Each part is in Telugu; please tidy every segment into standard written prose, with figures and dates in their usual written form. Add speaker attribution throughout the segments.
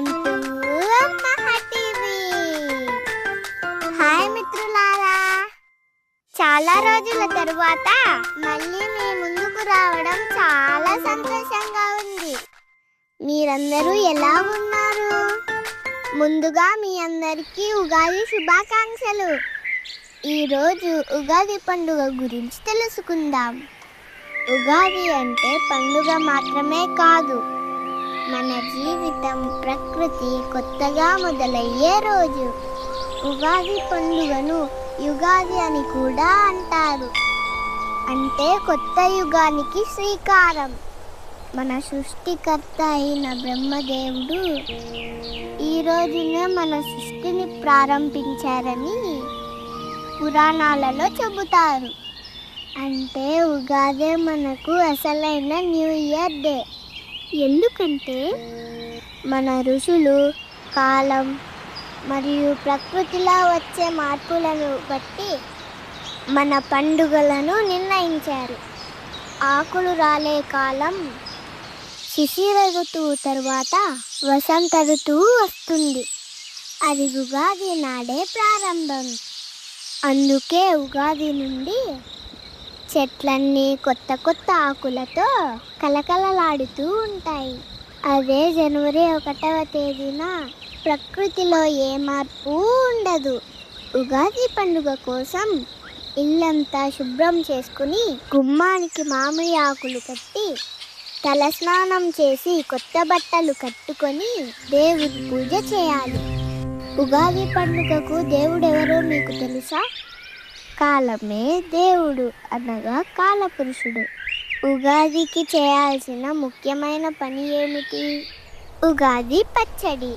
Speaker 1: వెల్కమ్ టు మహా టీవీ. హాయ్ మిత్రులారా, చాలా రోజుల తరువాత మళ్ళీ మీ ముందుకు రావడం చాలా సంతోషంగా ఉంది. మీరందరూ ఎలా ఉన్నారు? ముందుగా మీ అందరికీ ఉగాది శుభాకాంక్షలు. ఈరోజు ఉగాది పండుగ గురించి తెలుసుకుందాం. ఉగాది అంటే పండుగ మాత్రమే కాదు, మన జీవితం ప్రకృతి కొత్తగా మొదలయ్యే రోజు. ఉగాది పండుగను యుగాది అని కూడా అంటారు. అంటే కొత్త యుగానికి శ్రీకారం. మన సృష్టికర్త అయిన బ్రహ్మదేవుడు ఈ రోజునే మన సృష్టిని ప్రారంభించారని పురాణాలలో చెబుతారు. అంటే ఉగాదే మనకు అసలైన న్యూ ఇయర్ డే. ఎందుకంటే మన ఋషులు కాలం మరియు ప్రకృతిలో వచ్చే మార్పులను బట్టి మన పండుగలను నిర్ణయించారు. ఆకులు రాలే కాలం శిశిర ఋతువు తరువాత వసంత ఋతువు వస్తుంది. అది ఉగాది నాడే ప్రారంభం. అందుకే ఉగాది నుండి చెట్లన్నీ కొత్త కొత్త ఆకులతో కలకలలాడుతూ ఉంటాయి. అదే జనవరి 1వ తేదీన ప్రకృతిలో ఏ మార్పు ఉండదు. ఉగాది పండుగ కోసం ఇల్లంతా శుభ్రం చేసుకుని గుమ్మానికి మామిడి ఆకులు కట్టి తలస్నానం చేసి కొత్త బట్టలు కట్టుకొని దేవుడి పూజ చేయాలి. ఉగాది పండుగకు దేవుడెవరో మీకు తెలుసా? కాలమే దేవుడు, అనగా కాలపురుషుడు. ఉగాదికి చేయాల్సిన ముఖ్యమైన పని ఏమిటి? ఉగాది పచ్చడి.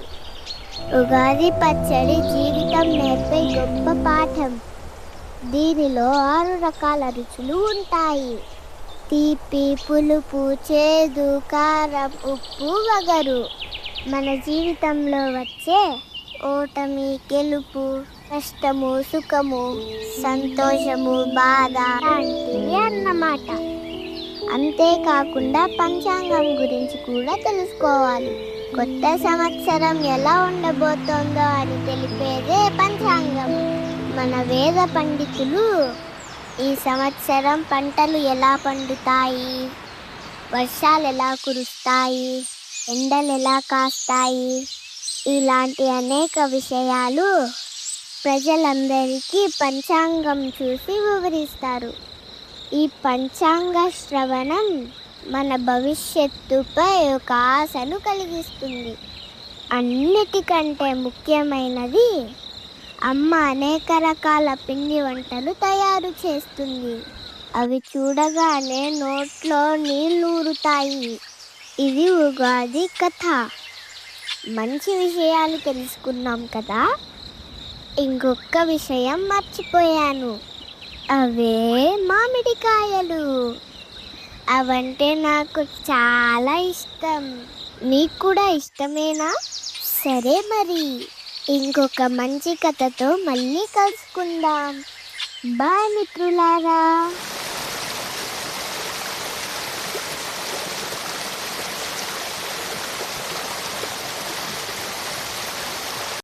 Speaker 1: ఉగాది పచ్చడి జీవితం నేర్పే గొప్ప పాఠం. దీనిలో 6 రకాల రుచులు ఉంటాయి: తీపి, పులుపు, చేదు, కారం, ఉప్పు, వగరు. మన జీవితంలో వచ్చే ఓటమి, గెలుపు, కష్టము, సుఖము, సంతోషము, బాధ లాంటివి అన్నమాట. అంతేకాకుండా పంచాంగం గురించి కూడా తెలుసుకోవాలి. కొత్త సంవత్సరం ఎలా ఉండబోతోందో అని తెలిపేదే పంచాంగం. మన వేద పండితులు ఈ సంవత్సరం పంటలు ఎలా పండుతాయి, వర్షాలు ఎలా కురుస్తాయి, ఎండలు ఎలా కాస్తాయి, ఇలాంటి అనేక విషయాలు ప్రజలందరికీ పంచాంగం చూసి వివరిస్తారు. ఈ పంచాంగ శ్రవణం మన భవిష్యత్తుపై ఒక ఆశను కలిగిస్తుంది. అన్నిటికంటే ముఖ్యమైనది, అమ్మ అనేక రకాల పిండి వంటలు తయారు చేస్తుంది. అవి చూడగానే నోట్లో నీళ్ళూరుతాయి. ఇది ఉగాది కథ. మంచి విషయాలు తెలుసుకున్నాం కదా. ఇంకొక విషయం మర్చిపోయాను, అవే మామిడికాయలు. అవంటే నాకు చాలా ఇష్టం. మీకు కూడా ఇష్టమేనా? సరే మరి, ఇంకొక మంచి కథతో మళ్ళీ కలుసుకుందాం. బాయ్ మిత్రులారా.